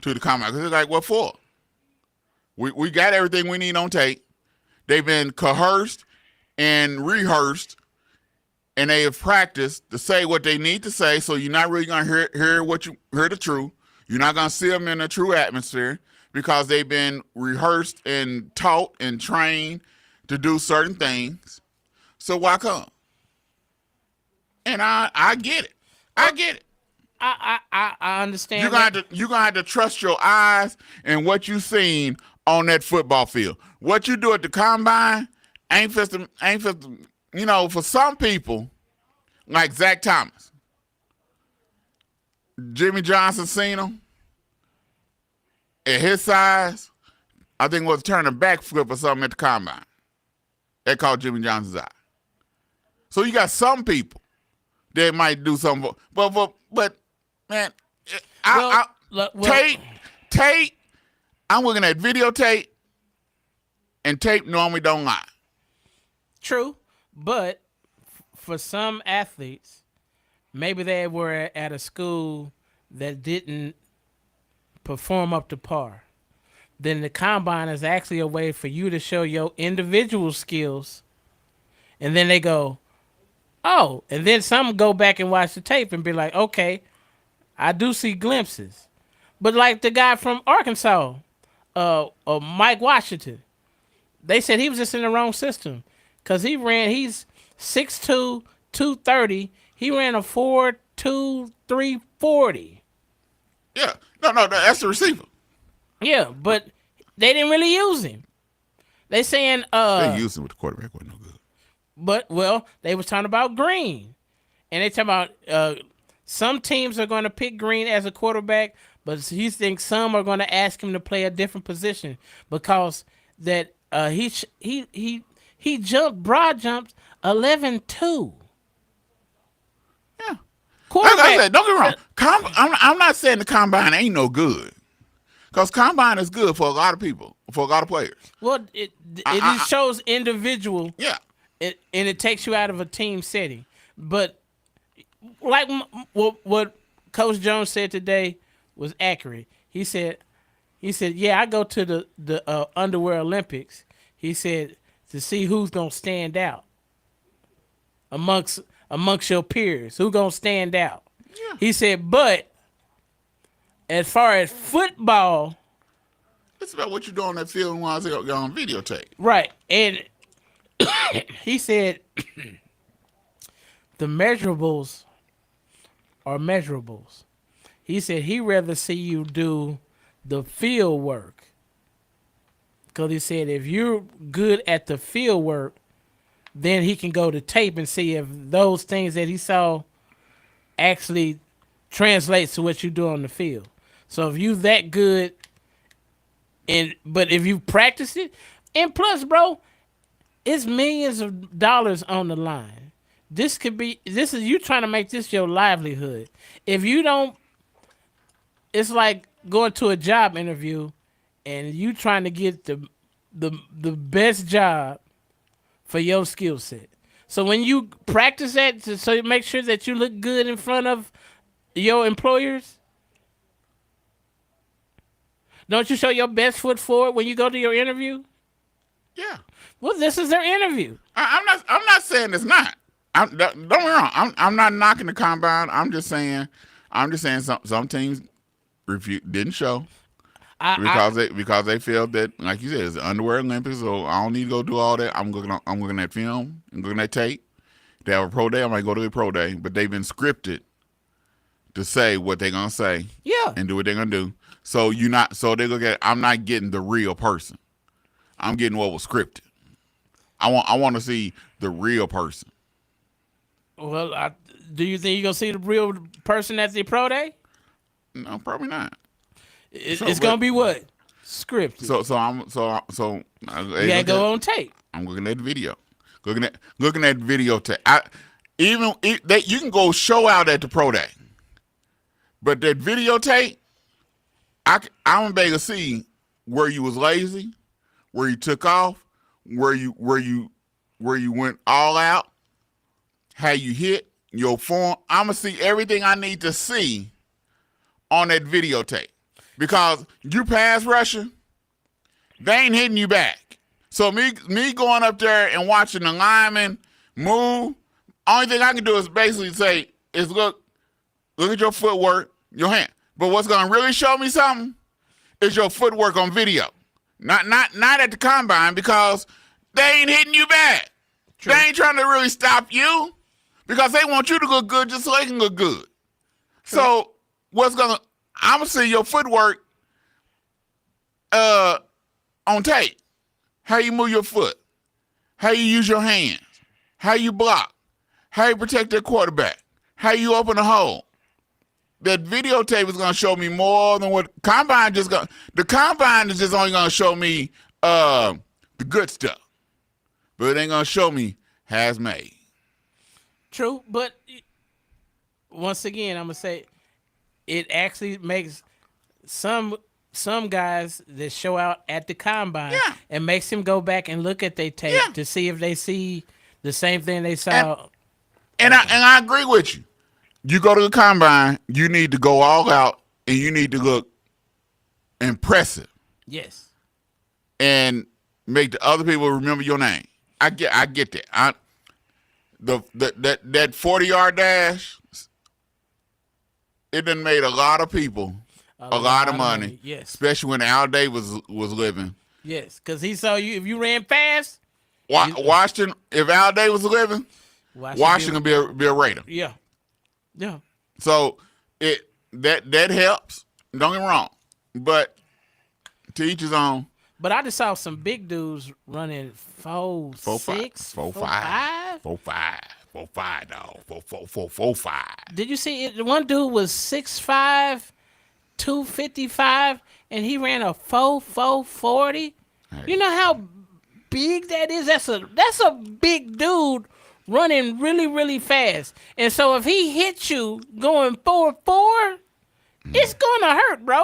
to the combine because it's like, what for? We got everything we need on tape. They've been coerced and rehearsed, and they have practiced to say what they need to say. So you're not really gonna hear the truth. You're not gonna see them in a true atmosphere because they've been rehearsed and taught and trained to do certain things. So why come? And I get it. I get it. I understand. You're gonna have to trust your eyes and what you seen on that football field. What you do at the combine ain't for for some people, like Zach Thomas. Jimmy Johnson seen him. At his size, I think was turning a backflip or something at the combine. They called Jimmy Johnson's eye. So you got some people that might do something, but man, tape. I'm looking at videotape, and tape normally don't lie. True, but for some athletes, maybe they were at a school that didn't perform up to par. Then the combine is actually a way for you to show your individual skills, and then they go, oh, and then some go back and watch the tape and be like, okay, I do see glimpses. But like the guy from Arkansas, Mike Washington, they said he was just in the wrong system because he's 6'2", 230. He ran a 4.2, 340. Yeah, no, that's the receiver. Yeah, but they didn't really use him. They saying they used him with the quarterback wasn't no good. But they was talking about Green, and they talking about some teams are going to pick Green as a quarterback, but he thinks some are going to ask him to play a different position because that he broad jumped 11.2. Yeah, quarterback. like I said, don't get me wrong. I'm not saying the combine ain't no good, because combine is good for a lot of people, for a lot of players. Well, it just shows individual. Yeah. And it takes you out of a team setting. But like what Coach Jones said today was accurate. He said, yeah, I go to the Underwear Olympics. He said to see who's gonna stand out amongst your peers. Who gonna stand out? Yeah. He said, but as far as football, it's about what you do on that field while it's on videotape. Right, and he said the measurables are measurables. He said he'd rather see you do the field work. Because he said if you're good at the field work, then he can go to tape and see if those things that he saw actually translates to what you do on the field. So if you that good But if you practice it, and plus, bro, it's millions of dollars on the line. This is you trying to make this your livelihood. If you don't, it's like going to a job interview and you trying to get the best job for your skill set. So when you practice that, so you make sure that you look good in front of your employers. Don't you show your best foot forward when you go to your interview? Yeah. Well, this is their interview. I'm not saying it's not. Don't get me wrong. I'm not knocking the combine. I'm just saying some teams didn't show because they feel that, like you said, it's the underwear Olympics, so I don't need to go do all that. I'm looking at film and looking at tape. They have a pro day. I might go to the pro day, but they've been scripted to say what they're gonna say. Yeah. And do what they're gonna do. So they look at. I'm not getting the real person. I'm getting what was scripted. I want to see the real person. Well, do you think you're gonna see the real person at the pro day? No, probably not. It's gonna be what? Scripted. So you gotta go on tape. I'm looking at the video. Looking at video tape. You can go show out at the pro day, but that videotape, I'm able to see where you was lazy, where you took off, where you went all out, how you hit your form. I'm gonna see everything I need to see on that videotape because you pass rushing, they ain't hitting you back. So me going up there and watching the lineman move, only thing I can do is basically say is look at your footwork, your hand. But what's gonna really show me something is your footwork on video. Not at the combine because they ain't hitting you back. True. They ain't trying to really stop you because they want you to look good just so they can look good. True. So I'm gonna see your footwork on tape. How you move your foot, how you use your hands, how you block, how you protect that quarterback, how you open a hole. That videotape is going to show me more than what combine just going. The combine is just only going to show me the good stuff, but it ain't going to show me has made. True, but once again, I'm gonna say it actually makes some guys that show out at the combine and makes him go back and look at their tape to see if they see the same thing they saw. And I agree with you. You go to the combine, you need to go all out and you need to look impressive. Yes. And make the other people remember your name. I get that. That 40-yard dash, it done made a lot of people a lot of money. Yes. Especially when Al Davis was living. Yes, because he saw you. If you ran fast, Washington. If Al Davis was living, Washington be a Raider. Yeah. Yeah. So that helps. Don't get me wrong, but to each his own. But I just saw some big dudes running 4.5, dog. 4.5. Did you see it? One dude was 6'5", 255, and he ran a 4.40. Hey. You know how big that is? That's a big dude running really, really fast. And so if he hits you going 4.4, it's gonna hurt, bro.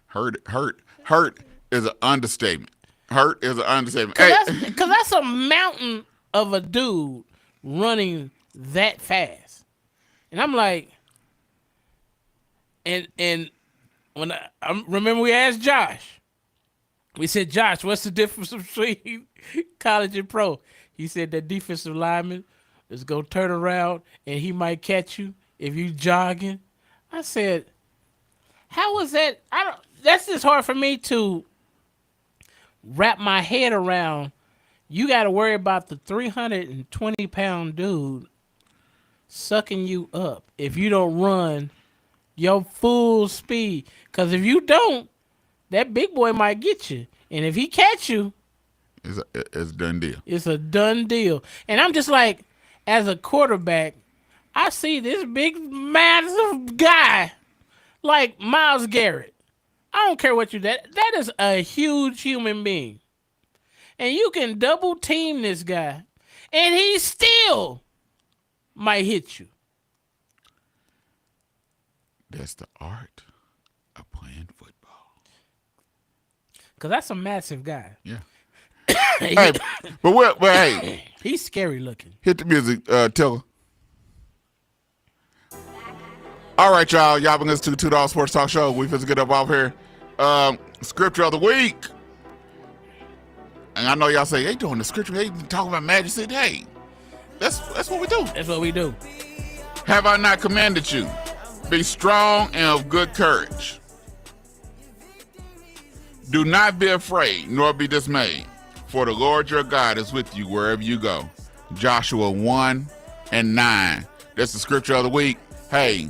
Hurt is an understatement. Hurt is an understatement. Because that's a mountain of a dude running that fast. And I'm like, and when I remember we asked Josh, we said, Josh, what's the difference between college and pro? He said that defensive lineman is going to turn around and he might catch you if you jogging. I said, how was that? That's just hard for me to wrap my head around. You got to worry about the 320-pound dude sucking you up if you don't run your full speed. Because if you don't, that big boy might get you. And if he catch you, it's a done deal. It's a done deal. And I'm just like, as a quarterback, I see this big, massive guy like Myles Garrett I don't care what you that is a huge human being. And you can double team this guy and he still might hit you. That's the art of playing football. Cause that's a massive guy. Yeah. Hey, but hey, He's scary looking. hit the music, Tiller. All right, y'all. Y'all been listening to $2 Sports Talk Show. We finna get up off here. Scripture of the week. And I know y'all say, they doing the scripture. They talking about majesty. Hey, that's what we do. That's what we do. Have I not commanded you? Be strong and of good courage. Do not be afraid, nor be dismayed, for the Lord your God is with you wherever you go. Joshua 1:9. That's the scripture of the week. Hey,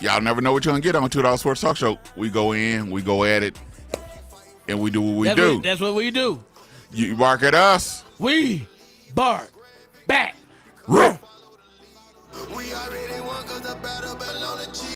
y'all never know what you're going to get on $2 Sports Talk Show. We go in, we go at it, and we do what we do. That's what we do. You bark at us. We bark back. Ruff. We already won 'cause the battle